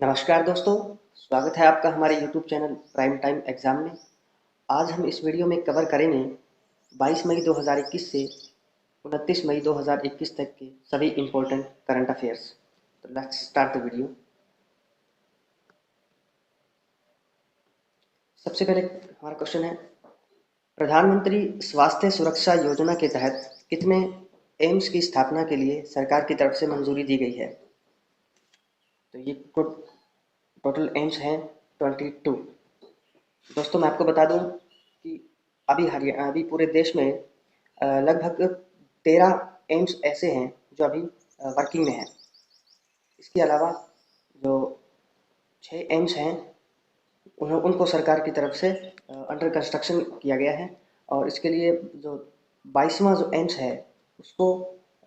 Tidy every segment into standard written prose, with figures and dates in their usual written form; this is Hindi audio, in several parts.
नमस्कार दोस्तों, स्वागत है आपका हमारे YouTube channel prime time exam में। आज हम इस वीडियो में कवर करेंगे 22 मई 2021 से 29 मई 2021 तक के सभी इम्पोर्टेंट करंट अफेयर्स। तो लेट्स स्टार्ट द वीडियो। सबसे पहले हमारा क्वेश्चन है, प्रधानमंत्री स्वास्थ्य सुरक्षा योजना के तहत कितने एम्स की स्थापना के लिए सरकार की तरफ से मंजूरी दी गई है? तो ये टोटल एम्स हैं 22। दोस्तों मैं आपको बता दूं कि अभी पूरे देश में लगभग 13 एम्स ऐसे हैं जो अभी वर्किंग में हैं। इसके अलावा जो 6 एम्स हैं उनको सरकार की तरफ से अंडर कंस्ट्रक्शन किया गया है, और इसके लिए जो 22वां जो एम्स है उसको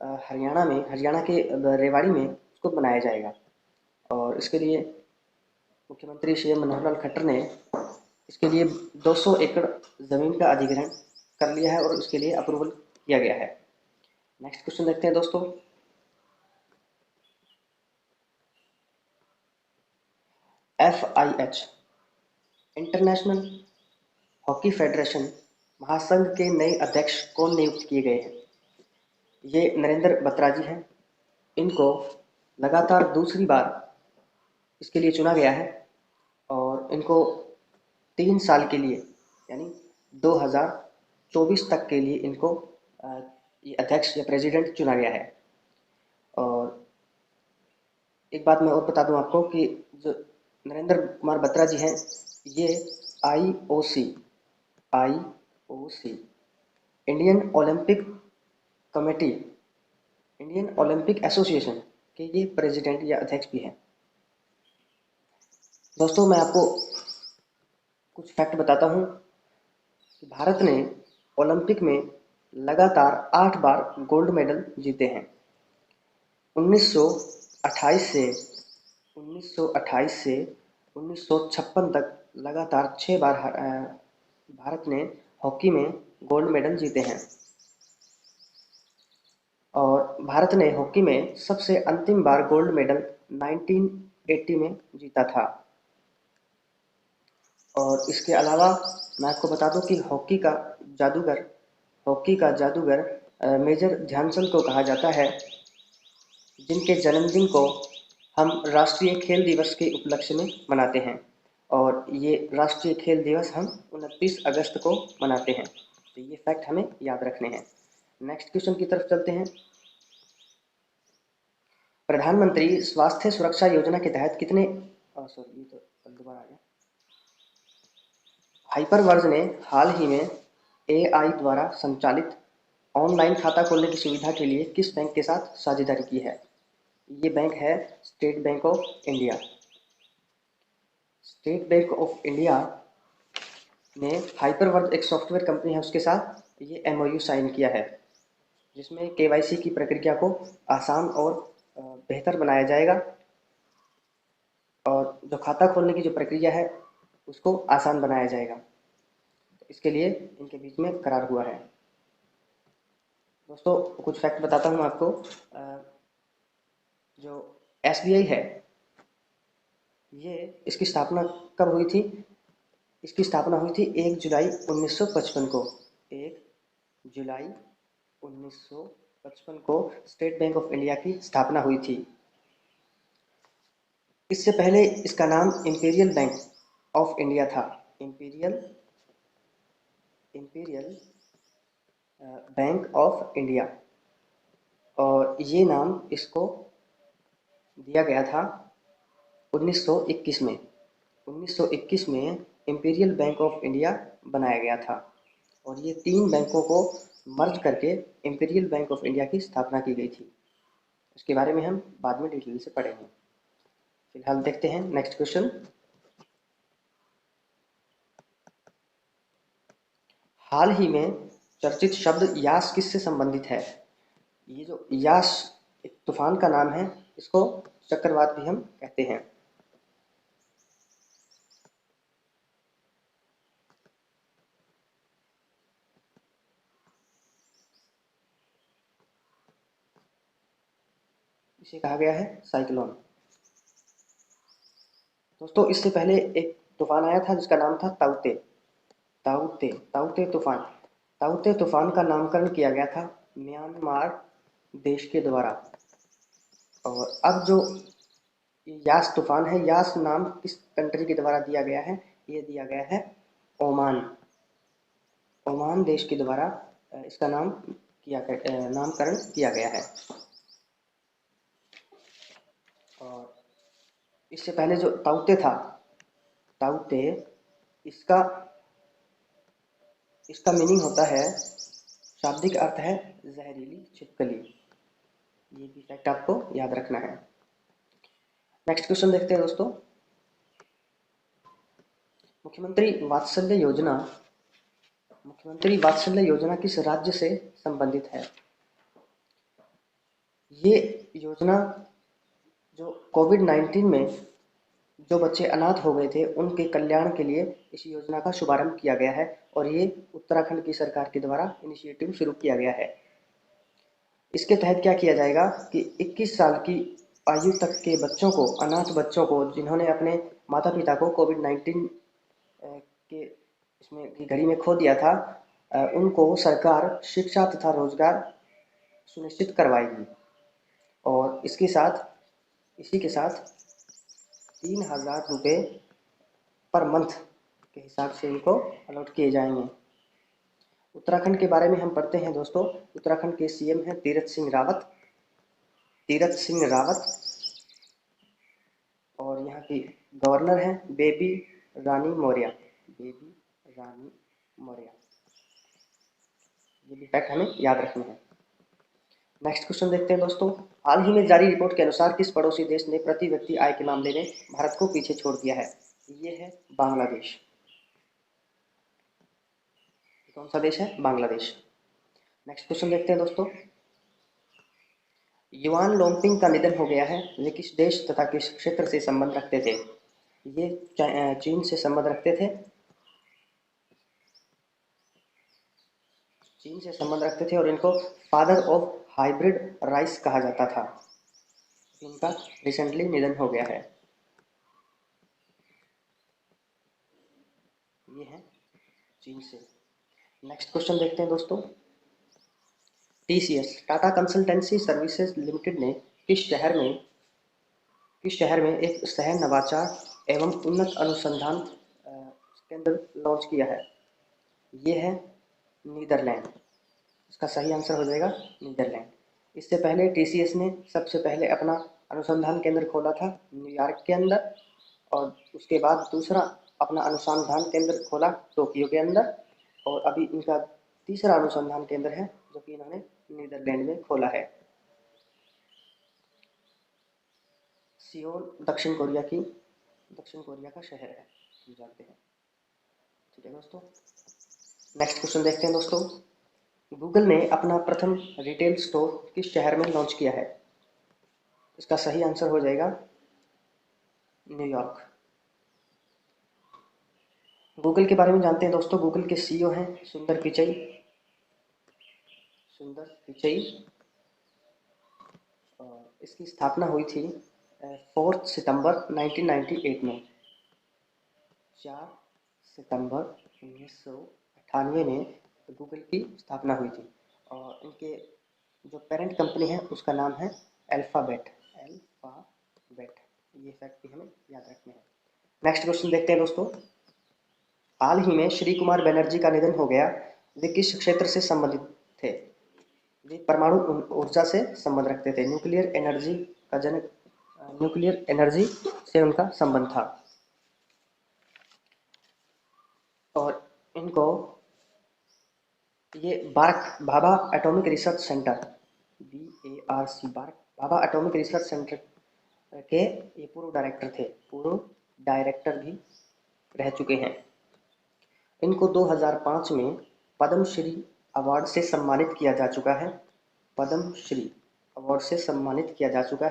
हरियाणा के रेवाड़ी में उसको बनाया जाएगा। और इसके लिए मुख्यमंत्री श्री मनोहर लाल खट्टर ने इसके लिए 200 एकड़ ज़मीन का अधिग्रहण कर लिया है और उसके लिए अप्रूवल किया गया है। नेक्स्ट क्वेश्चन देखते हैं दोस्तों। FIH इंटरनेशनल हॉकी फेडरेशन महासंघ के नए अध्यक्ष कौन नियुक्त किए गए हैं? ये नरेंद्र बत्रा जी हैं। इनको लगातार दूसरी बार इसके लिए चुना गया है और इनको 3 साल के लिए यानी 2024 तक के लिए इनको ये अध्यक्ष या प्रेसिडेंट चुना गया है। और एक बात मैं और बता दूं आपको कि जो नरेंद्र कुमार बत्रा जी हैं, ये IOC IOC Indian Olympic committee, Indian Olympic association के ये प्रेसिडेंट या अध्यक्ष भी हैं। दोस्तों मैं आपको कुछ फैक्ट बताता हूँ कि भारत ने ओलंपिक में लगातार 8 बार गोल्ड मेडल जीते हैं। 1928 से 1928 से 1956 तक लगातार 6 बार भारत ने हॉकी में गोल्ड मेडल जीते हैं। और भारत ने हॉकी में सबसे अंतिम बार गोल्ड मेडल 1980 में जीता था। और इसके अलावा मैं आपको बता दूं कि हॉकी का जादूगर मेजर ध्यानचंद को कहा जाता है, जिनके जन्मदिन को हम राष्ट्रीय खेल दिवस के उपलक्ष्य में मनाते हैं। और ये राष्ट्रीय खेल दिवस हम 29 अगस्त को मनाते हैं। तो ये फैक्ट हमें याद रखने हैं। नेक्स्ट क्वेश्चन की तरफ चलते हैं। प्रधानमंत्री स्वास्थ्य सुरक्षा योजना के तहत कितने सॉरी ये तो दोबारा आ गया। हाइपरवर्ज ने हाल ही में AI द्वारा संचालित ऑनलाइन खाता खोलने की सुविधा के लिए किस बैंक के साथ साझेदारी की है? ये बैंक है state bank of India. State bank of India ने हाइपरवर्ज एक सॉफ्टवेयर कंपनी है, उसके साथ ये MOU साइन किया है, जिसमें KYC की प्रक्रिया को आसान और बेहतर बनाया जाएगा, और जो खाता खोलने की जो प्रक्रिया है उसको आसान बनाया जाएगा। इसके लिए इनके बीच में करार हुआ है। दोस्तों कुछ फैक्ट बताता हूँ आपको। जो SBI है, ये इसकी स्थापना कब हुई थी? इसकी स्थापना हुई थी 1 जुलाई 1955 को। 1 जुलाई 1955 को स्टेट बैंक ऑफ इंडिया की स्थापना हुई थी। इससे पहले इसका नाम इंपीरियल बैंक ऑफ इंडिया था। Imperial imperial bank of India. और ये नाम इसको दिया गया था 1921 में। 1921 में इंपीरियल बैंक ऑफ इंडिया बनाया गया था, और ये 3 बैंकों को मर्ज करके इंपीरियल बैंक ऑफ इंडिया की स्थापना की गई थी। इसके बारे में हम बाद में डिटेल से पढ़ेंगे। फिलहाल देखते हैं नेक्स्ट क्वेश्चन। हाल ही में चर्चित शब्द यास किससे संबंधित है? ये जो यास एक तूफान का नाम है, इसको चक्रवात भी हम कहते हैं। इसे कहा गया है साइक्लोन। दोस्तों इससे पहले एक तूफान आया था जिसका नाम था ताउते। ताउते तूफान। ताउते तूफान का नामकरण किया गया था म्यांमार देश के द्वारा। और अब जो यास तूफान है, यास नाम किस कंट्री के द्वारा दिया गया है? ये दिया गया है ओमान। ओमान देश के द्वारा इसका नामकरण किया गया है। और इससे पहले जो ताउते था, ताउते, इसका इसका मीनिंग होता है, शाब्दिक अर्थ है जहरीली छिपकली। ये भी फैक्ट आपको याद रखना है। नेक्स्ट क्वेश्चन देखते हैं दोस्तों। मुख्यमंत्री वात्सल्य योजना किस राज्य से संबंधित है? ये योजना जो कोविड-19 में जो बच्चे अनाथ हो गए थे उनके कल्याण के लिए इस योजना का शुभारंभ किया गया है और ये उत्तराखंड की सरकार के द्वारा इनिशिएटिव शुरू किया गया है। इसके तहत क्या किया जाएगा कि 21 साल की आयु तक के बच्चों को, अनाथ बच्चों को, जिन्होंने अपने माता पिता को कोविड-19 के इसमें की घड़ी में खो दिया था, उनको सरकार शिक्षा तथा रोजगार सुनिश्चित करवाएगी। और इसी के साथ 3000 रुपये पर मंथ के हिसाब से इनको अलॉट किए जाएंगे। उत्तराखंड के बारे में हम पढ़ते हैं दोस्तों। उत्तराखंड के सीएम हैं तीरथ सिंह रावत और यहाँ की गवर्नर हैं बेबी रानी मौर्य। ये भी फैक्ट हमें याद रखना है। नेक्स्ट क्वेश्चन देखते हैं दोस्तों। हाल ही में जारी रिपोर्ट के अनुसार किस पड़ोसी देश ने प्रति व्यक्ति आय के मामले में भारत को पीछे छोड़ दिया है? ये है बांग्लादेश। कौन सा देश है? बांग्लादेश। नेक्स्ट क्वेश्चन देखते हैं दोस्तों। युआन लोंगपिंग का निधन हो गया है। वे किस देश तथा किस क्षेत्र से संबंध रखते थे? ये चीन से संबंध रखते थे। और इनको फादर ऑफ हाइब्रिड राइस कहा जाता था। इनका रिसेंटली निधन हो गया है। ये है चीन से। नेक्स्ट क्वेश्चन देखते हैं दोस्तों। TCS Tata consultancy services limited ने किस शहर में एक शहर नवाचार एवं उन्नत अनुसंधान केंद्र लॉन्च किया है? ये है नीदरलैंड। इसका सही आंसर हो जाएगा नीदरलैंड। इससे पहले टीसीएस ने सबसे पहले अपना अनुसंधान केंद्र खोला था न्यूयॉर्क के अंदर, और उसके बाद दूसरा अपना अनुसंधान केंद्र खोला टोक्यो के अंदर, और अभी इनका तीसरा अनुसंधान केंद्र है जो कि इन्होंने नीदरलैंड में खोला है। सियोल दक्षिण कोरिया का शहर है, हम जानते हैं। ठीक है दोस्तों। नेक्स्ट क्वेश्चन देखते हैं दोस्तों। गूगल ने अपना प्रथम रिटेल स्टोर किस शहर में लॉन्च किया है? इसका सही आंसर हो जाएगा न्यूयॉर्क। गूगल के बारे में जानते हैं दोस्तों। गूगल के सीईओ हैं सुंदर पिचई। इसकी स्थापना हुई थी 4 सितंबर 1998 में। 4 सितंबर 1998 में गूगल की स्थापना हुई थी और इनके जो पेरेंट कंपनी है उसका नाम है अल्फाबेट। ये फैक्ट भी हमें याद रखने हैं। नेक्स्ट क्वेश्चन देखते हैं दोस्तों। हाल ही में श्री कुमार बनर्जी का निधन हो गया। वे किस क्षेत्र से संबंधित थे? वे परमाणु ऊर्जा से संबंध रखते थे। न्यूक्लियर एनर्जी से उनका संबंध था। और इनको ये Bhabha atomic research centre BARC Bhabha atomic research centre के ये पूर्व डायरेक्टर भी रह चुके हैं। इनको 2005 में पद्मश्री अवार्ड से सम्मानित किया जा चुका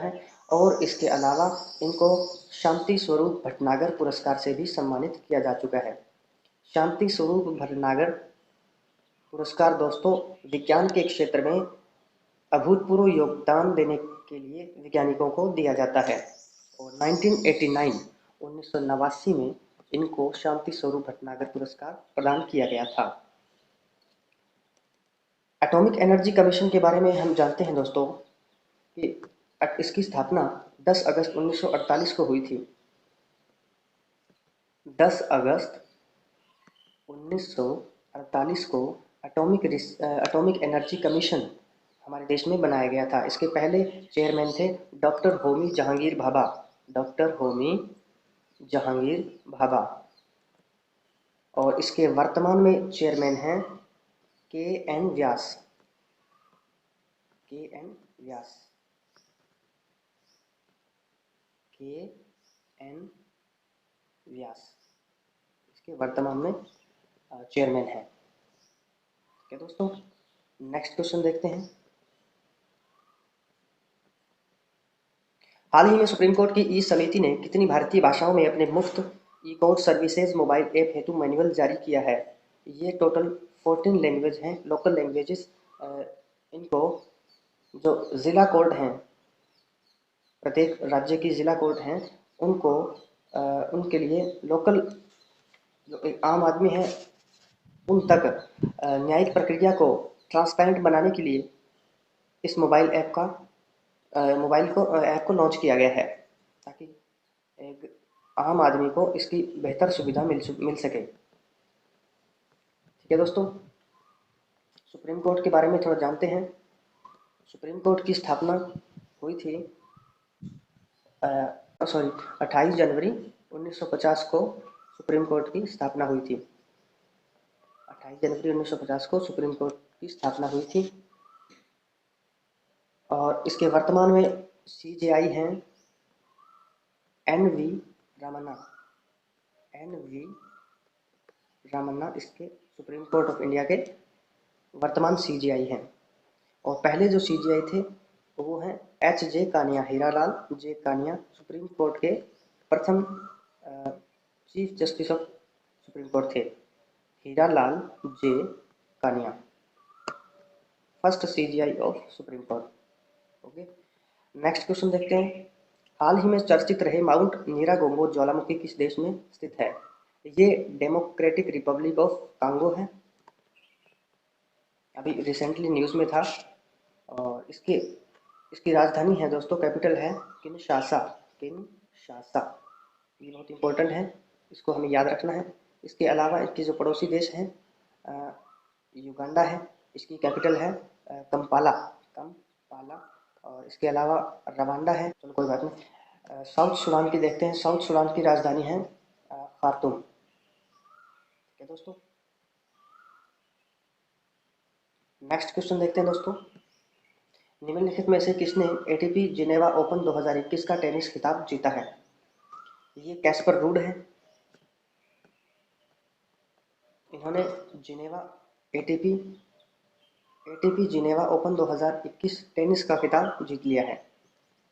है। और इसके अलावा इनको शांति स्वरूप भटनागर पुरस्कार से भी सम्मानित किया जा चुका है। शांति स्वरूप भटनागर पुरस्कार दोस्तों विज्ञान के क्षेत्र में अभूतपूर्व योगदान देने के लिए वैज्ञानिकों को दिया जाता है। और 1989 1989 में इनको शांति स्वरूप भटनागर पुरस्कार प्रदान किया गया था। एटॉमिक एनर्जी कमीशन के बारे में हम जानते हैं दोस्तों कि इसकी स्थापना 10 अगस्त 1948 को हुई थी। 10 अगस्त 1948 को एटॉमिक एनर्जी कमीशन हमारे देश में बनाया गया था। इसके पहले चेयरमैन थे डॉक्टर होमी जहांगीर भाभा। डॉक्टर होमी जहांगीर भाभा। और इसके वर्तमान में चेयरमैन हैं के एन व्यास। के एन व्यास। के एन व्यास इसके वर्तमान में चेयरमैन है। ठीक है दोस्तों, नेक्स्ट क्वेश्चन देखते हैं। हाल ही में सुप्रीम कोर्ट की ई समिति ने कितनी भारतीय भाषाओं में अपने मुफ्त ई कोर्ट सर्विसेज मोबाइल ऐप हेतु मैनुअल जारी किया है? ये टोटल 14 लैंग्वेज हैं, लोकल लैंग्वेजेस। इनको जो ज़िला कोर्ट हैं, प्रत्येक राज्य की ज़िला कोर्ट हैं, उनको उनके लिए लोकल जो एक आम आदमी है उन तक न्यायिक प्रक्रिया को ट्रांसपेरेंट बनाने के लिए इस मोबाइल ऐप को लॉन्च किया गया है, ताकि एक आम आदमी को इसकी बेहतर सुविधा मिल सके। ठीक है दोस्तों, सुप्रीम कोर्ट के बारे में थोड़ा जानते हैं। सुप्रीम कोर्ट की स्थापना हुई थी 28 जनवरी 1950 को सुप्रीम कोर्ट की स्थापना हुई थी। 28 जनवरी 1950 को सुप्रीम कोर्ट की स्थापना हुई थी। और इसके वर्तमान में CJI हैं NV रामन्ना। NV रामन्ना इसके सुप्रीम कोर्ट ऑफ इंडिया के वर्तमान CJI हैं। और पहले जो CJI थे वो हैं HJ Kania, Hiralal J Kania, Supreme Court के प्रथम chief justice of Supreme Court थे। Hiralal J Kania, first CJI of Supreme Court. Okay, next question देखते हैं। हाल ही में चर्चित रहे माउंट नीरागोंगो ज्वालामुखी किस देश में स्थित है? ये डेमोक्रेटिक रिपब्लिक ऑफ कांगो है। अभी रिसेंटली न्यूज़ में था। और इसकी राजधानी है दोस्तों, कैपिटल है किनशासा। किनशासा, ये बहुत इंपॉर्टेंट है, इसको हमें याद रखना है। इसके अलावा इसके जो पड़ोसी देश हैं युगांडा है, इसकी कैपिटल है कंपाला। और इसके अलावा रवांडा है। चलो कोई बात नहीं। साउथ सूडान की देखते हैं। साउथ सूडान की राजधानी है खार्तूम। ठीक है दोस्तों, नेक्स्ट क्वेश्चन देखते हैं दोस्तों। निम्नलिखित में से किसने ATP जिनेवा ओपन 2021 का टेनिस खिताब जीता है? ये कैस्पर रूड है। इन्होंने ATP जिनेवा ओपन 2021 टेनिस का खिताब जीत लिया है।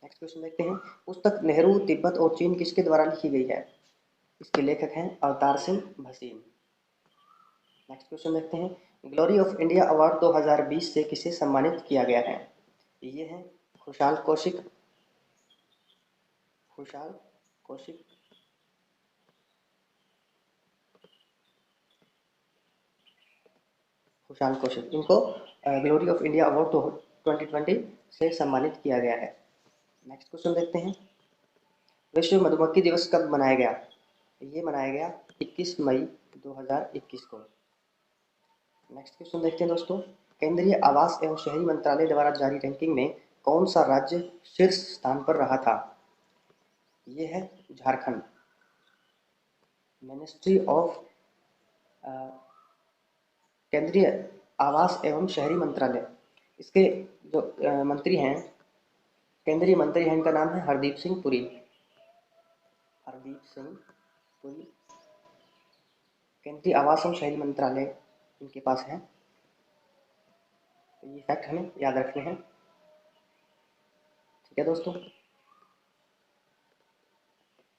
नेक्स्ट क्वेश्चन देखते हैं। पुस्तक नेहरू, तिब्बत और चीन किसके द्वारा लिखी गई है? इसके लेखक हैं अवतार सिंह भसीन। नेक्स्ट क्वेश्चन देखते हैं। ग्लोरी ऑफ इंडिया अवार्ड 2020 से किसे सम्मानित किया गया है? ये है खुशाल कौशिक। खुशाल कौशिक। खुशाल कौशिक, इनको ग्लोरी ऑफ इंडिया अवार्ड 2020 से सम्मानित किया गया है। नेक्स्ट क्वेश्चन देखते हैं। विश्व मधुमक्खी दिवस कब मनाया गया? ये मनाया गया 21 मई 2021 को। नेक्स्ट क्वेश्चन देखते हैं दोस्तों। केंद्रीय आवास एवं शहरी मंत्रालय द्वारा जारी रैंकिंग में कौन सा राज्य शीर्ष स्थान पर रहा था? ये है झारखंड। मिनिस्ट्री ऑफ केंद्रीय आवास एवं शहरी मंत्रालय, इसके जो मंत्री हैं, केंद्रीय मंत्री हैं, इनका नाम है हरदीप सिंह पुरी। हरदीप सिंह पुरी केंद्रीय आवास एवं शहरी मंत्रालय इनके पास है। तो ये फैक्ट हमें याद रखने हैं। ठीक है दोस्तों,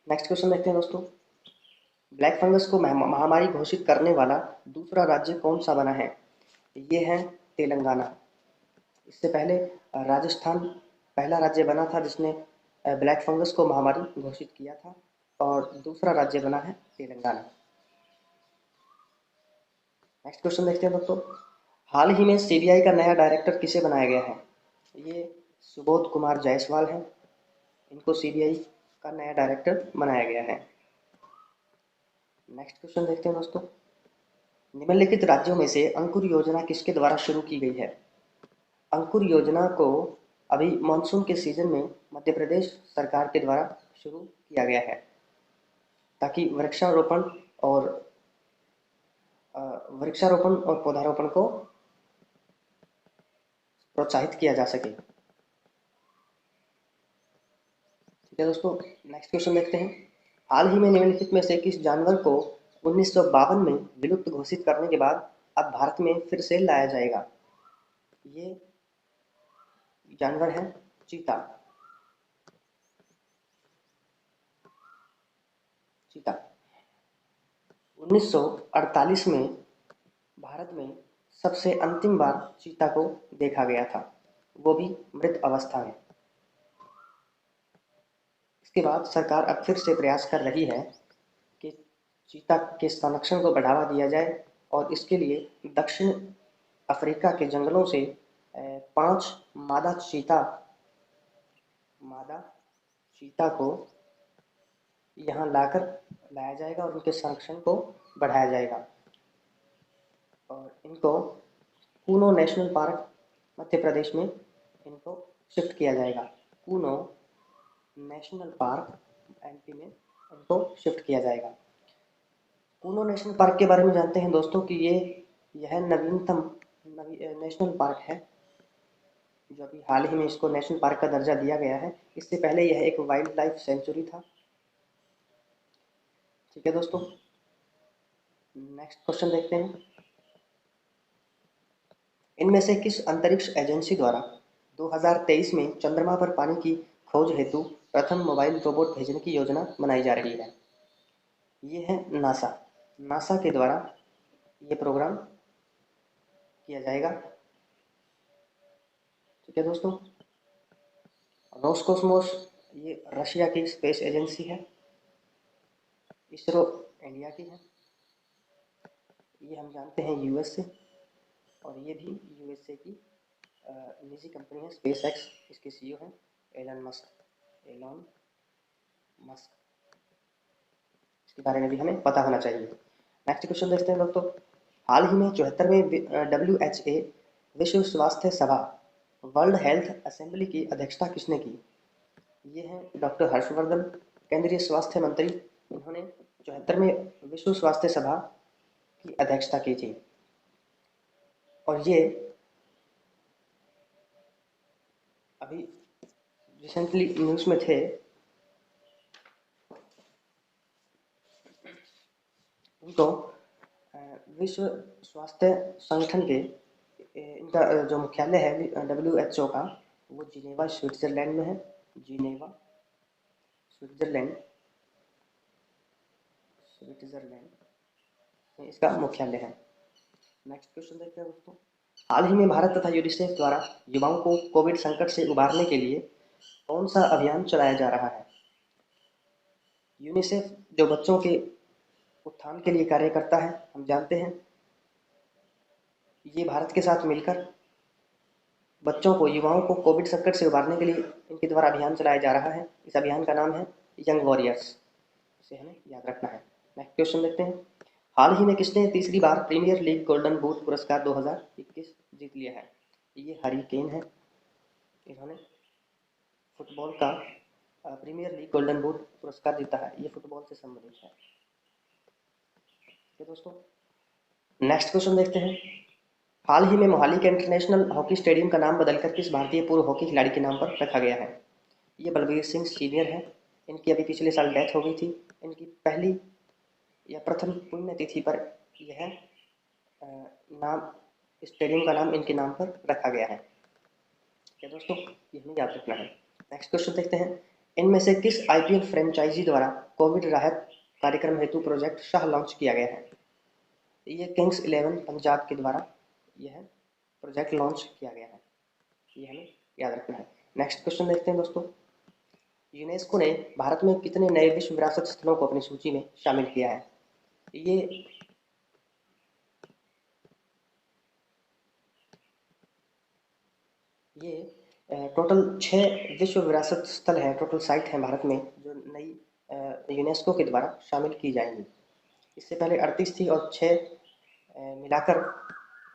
नेक्स्ट क्वेश्चन देखते हैं दोस्तों। ब्लैक फंगस को महामारी घोषित करने वाला दूसरा राज्य कौन सा बना है? ये है तेलंगाना। इससे पहले राजस्थान पहला राज्य बना था जिसने ब्लैक फंगस को महामारी घोषित किया था। और दूसरा राज्य बना है तेलंगाना। नेक्स्ट क्वेश्चन देखते हैं दोस्तों, हाल ही में सीबीआई का नया डायरेक्टर किसे बनाया गया है? ये सुबोध कुमार जायसवाल हैं, इनको सीबीआई का नया डायरेक्टर बनाया गया है। नेक्स्ट क्वेश्चन देखते हैं दोस्तों, निम्नलिखित राज्यों में से अंकुर योजना किसके द्वारा शुरू की गई है? अंकुर योजना को अभी मानसून के सीजन में मध्य प्रदेश सरकार के द्वारा शुरू किया गया है, ताकि और वृक्षारोपण और पौधारोपण को प्रोत्साहित किया जा सके। ठीक है दोस्तों, नेक्स्ट क्वेश्चन देखते हैं, हाल ही में निम्नलिखित में से किस जानवर को 1952 में विलुप्त घोषित करने के बाद अब भारत में फिर से लाया जाएगा? ये जानवर है चीता। चीता 1948 में भारत में सबसे अंतिम बार चीता को देखा गया था, वो भी मृत अवस्था में। इसके बाद सरकार अब फिर से प्रयास कर रही है कि चीता के संरक्षण को बढ़ावा दिया जाए और इसके लिए दक्षिण अफ्रीका के जंगलों से 5 मादा चीता को यहाँ लाया जाएगा और उनके संरक्षण को बढ़ाया जाएगा और इनको कूनो नेशनल पार्क मध्य प्रदेश में इनको शिफ्ट किया जाएगा। कूनो नेशनल पार्क एमपी में इनको शिफ्ट किया जाएगा। कूनो नेशनल पार्क के बारे में जानते हैं दोस्तों कि यह नवीनतम नेशनल पार्क है, जो अभी हाल ही में इसको नेशनल पार्क का दर्जा दिया गया है। इससे पहले यह एक वाइल्ड लाइफ सेंचुरी था। ठीक है दोस्तों, नेक्स्ट क्वेश्चन देखते हैं, इनमें से किस अंतरिक्ष एजेंसी द्वारा 2023 में चंद्रमा पर पानी की खोज हेतु प्रथम मोबाइल रोबोट भेजने की योजना बनाई जा रही है? ये है नासा। नासा के द्वारा ये प्रोग्राम किया जाएगा। ठीक है दोस्तों, रोसकोसमोस ये रशिया की स्पेस एजेंसी है। इसरो इंडिया की है, ये हम जानते हैं यूएस से, और ये भी यूएसए की निजी कंपनी है स्पेस एक्स। इसके सीईओ हैं एलन मस्क। इसके बारे में भी हमें पता होना चाहिए। नेक्स्ट क्वेश्चन देखते हैं दोस्तों, हाल ही में 74वें WHA विश्व स्वास्थ्य सभा वर्ल्ड हेल्थ असेंबली की अध्यक्षता किसने की? ये है डॉक्टर हर्षवर्धन, केंद्रीय स्वास्थ्य मंत्री। इन्होंने 74वें विश्व स्वास्थ्य सभा की अध्यक्षता की थी और ये अभी रिसेंटली न्यूज़ में थे। उनको विश्व स्वास्थ्य संगठन के इनका जो मुख्यालय है WHO का, वो जिनेवा स्विट्जरलैंड में है। जिनेवा स्विट्जरलैंड में इसका मुख्यालय है। नेक्स्ट क्वेश्चन देखते हैं दोस्तों, हाल ही में भारत तथा यूनिसेफ द्वारा युवाओं को कोविड संकट से उबारने के लिए कौन सा अभियान चलाया जा रहा है? यूनिसेफ जो बच्चों के उत्थान के लिए कार्य करता है, हम जानते हैं, ये भारत के साथ मिलकर बच्चों को, युवाओं को कोविड संकट से उबारने के लिए इनके द्वारा अभियान चलाया जा रहा है। इस अभियान का नाम है यंग वॉरियर्स, इसे हमें याद रखना है। नेक्स्ट क्वेश्चन देखते हैं, हाल ही में किसने तीसरी बार प्रीमियर लीग गोल्डन बूट पुरस्कार 2021 जीत लिया है? ये हैरी केन है। इन्होंने फुटबॉल का प्रीमियर लीग गोल्डन बूट पुरस्कार जीता है। ये फुटबॉल से संबंधित है। दोस्तों, नेक्स्ट क्वेश्चन देखते हैं, हाल ही में मोहाली के इंटरनेशनल हॉकी स्टेडियम का नाम बदलकर किस भारतीय पूर्व हॉकी खिलाड़ी के नाम पर रखा गया है? ये बलबीर सिंह सीनियर है। इनकी अभी पिछले साल डेथ हो गई थी। इनकी पहली या प्रथम पुण्यतिथि पर यह नाम, स्टेडियम का नाम इनके नाम पर रखा गया है। क्या दोस्तों, ये हमें याद रखना है। नेक्स्ट क्वेश्चन देखते हैं, इनमें से किस IPL फ्रेंचाइजी द्वारा कोविड राहत कार्यक्रम हेतु प्रोजेक्ट शाह लॉन्च किया गया है? ये किंग्स 11 पंजाब के द्वारा यह प्रोजेक्ट लॉन्च किया गया है। ये हमें याद रखना है। नेक्स्ट क्वेश्चन देखते हैं दोस्तों, यूनेस्को ने भारत में कितने नए विश्व विरासत स्थलों को अपनी सूची में शामिल किया है? ये टोटल 6 विश्व विरासत स्थल हैं, टोटल साइट हैं भारत में जो नई यूनेस्को के द्वारा शामिल की जाएंगी। इससे पहले 38 थी और 6 मिलाकर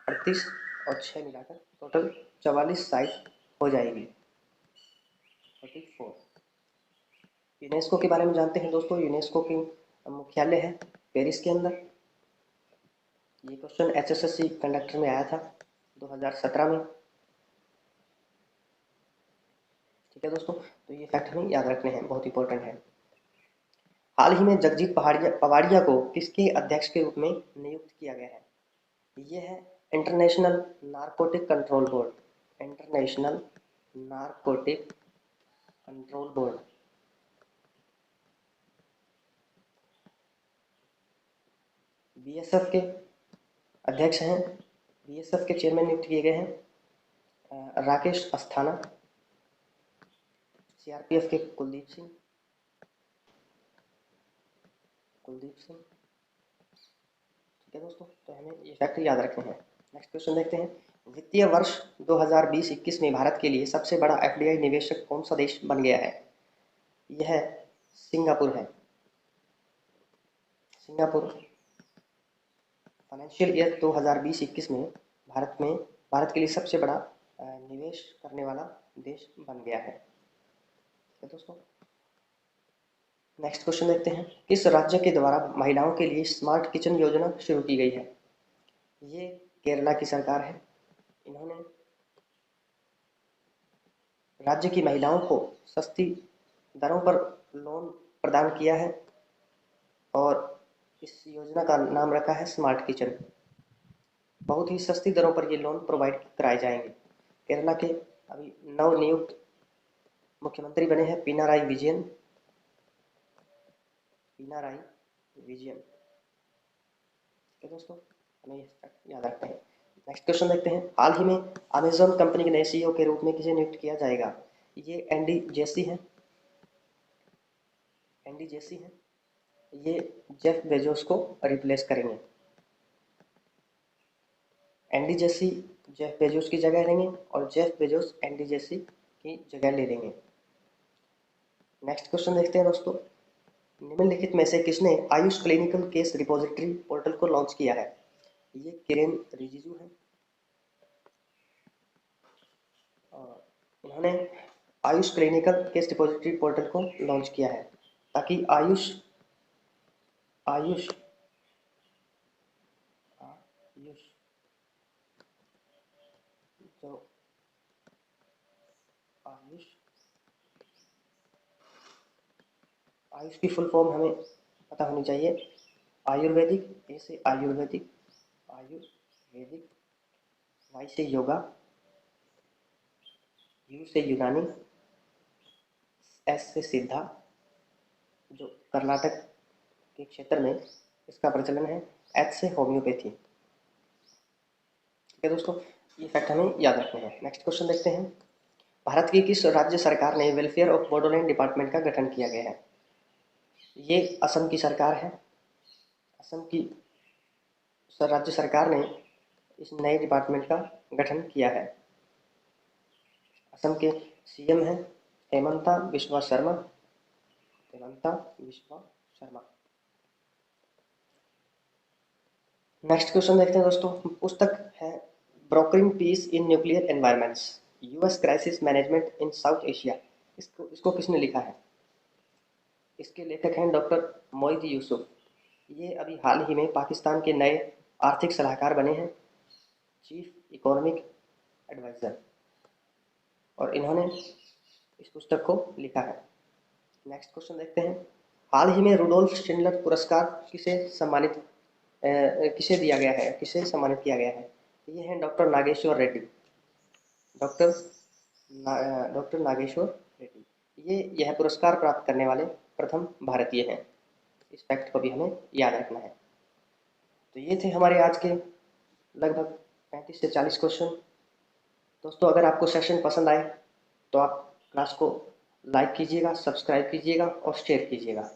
38 और 6 मिलाकर टोटल 44 साइट हो जाएगी, 44। यूनेस्को के बारे में जानते हैं दोस्तों। यूनेस्को की मुख्यालय है पेरिस के अंदर। ये क्वेश्चन HSSC कंडक्टर में आया था 2017 में। ठीक है दोस्तों, तो ये फैक्ट हमें याद रखने हैं, बहुत इंपॉर्टेंट है। हाल ही में जगजीत पवाड़िया को किसके अध्यक्ष के रूप में नियुक्त किया गया है? ये है international narcotic control board. International narcotic control board. BSF के अध्यक्ष हैं, BSF के चेयरमैन नियुक्त किए गए हैं राकेश अस्थाना। CRPF के कुलदीप सिंह। ठीक है दोस्तों, तो हमें ये फैक्ट याद रखने हैं। नेक्स्ट क्वेश्चन देखते हैं। वित्तीय वर्ष 2020-21 में भारत के लिए सबसे बड़ा FDI निवेशक कौन सा देश बन गया है? यह सिंगापुर है। सिंगापुर फाइनेंशियल ईयर 2020-21 में भारत के लिए सबसे बड़ा निवेश करने वाला देश बन गया है। ठीक है दोस्तों, नेक्स्ट क्वेश्चन देखते हैं। किस राज्य के द्वारा महिलाओं के लिए स्मार्ट किचन योजना शुरू की गई है? ये केरला की सरकार है। इन्होंने राज्य की महिलाओं को सस्ती दरों पर लोन प्रदान किया है और इस योजना का नाम रखा है स्मार्ट किचन। बहुत ही सस्ती दरों पर ये लोन प्रोवाइड कराए जाएंगे। केरला के अभी नवनियुक्त मुख्यमंत्री बने हैं पिनाराई विजयन। ठीक है दोस्तों, हमें याद रखते हैं। नेक्स्ट क्वेश्चन देखते हैं। हाल ही में अमेजॉन कंपनी के नए CEO के रूप में किसे नियुक्त किया जाएगा? ये एंडी जेसी हैं। ये जेफ बेजोस को रिप्लेस करेंगे। एंडी जेसी जेफ बेजोस की जगह लेंगे और जेफ बेजोस एंडी जेसी की जगह ले लेंगे। नेक्स्ट क्वेश्चन देखते हैं दोस्तों। निम्नलिखित में से किसने Ayush clinical case repository portal को लॉन्च किया है? ये किरेन रिजिजू है और इन्होंने Ayush clinical case repository portal को लॉन्च किया है ताकि आयुष आयुष आयुष जो आयुष आयुष की फुल फॉर्म हमें पता होनी चाहिए। आयुर्वेदिक, ए से आयुर्वेदिक, वाई से योगा, यू से यूनानी, एस से सिद्धा, जो कर्नाटक के क्षेत्र में इसका प्रचलन है, एच से होम्योपैथी। ठीक है दोस्तों, ये फैक्ट हमें याद रखने हैं। नेक्स्ट क्वेश्चन देखते हैं। भारत की किस राज्य सरकार ने वेलफेयर ऑफ बोडोलैंड डिपार्टमेंट का गठन किया गया है? ये असम की सरकार है। असम की राज्य सरकार ने इस नए डिपार्टमेंट का गठन किया है। असम के CM हैं हेमंता बिस्वा शर्मा। नेक्स्ट क्वेश्चन देखते हैं दोस्तों। पुस्तक है brokering peace in nuclear environments, US crisis management in South Asia. इसको किसने लिखा है? इसके लेखक हैं डॉक्टर मोइद यूसुफ। ये अभी हाल ही में पाकिस्तान के नए आर्थिक सलाहकार बने हैं, चीफ इकोनॉमिक एडवाइज़र, और इन्होंने इस पुस्तक को लिखा है। नेक्स्ट क्वेश्चन देखते हैं। हाल ही में रुडोल्फ शिंडलर पुरस्कार किसे दिया गया है, किसे सम्मानित किया गया है? ये हैं डॉक्टर नागेश्वर रेड्डी। डॉक्टर नागेश्वर रेड्डी यह पुरस्कार प्राप्त करने वाले प्रथम भारतीय हैं। इस फैक्ट को भी हमें याद रखना है। तो ये थे हमारे आज के लगभग 35 से 40 क्वेश्चन। दोस्तों, अगर आपको सेशन पसंद आए तो आप क्लास को लाइक कीजिएगा, सब्सक्राइब कीजिएगा और शेयर कीजिएगा।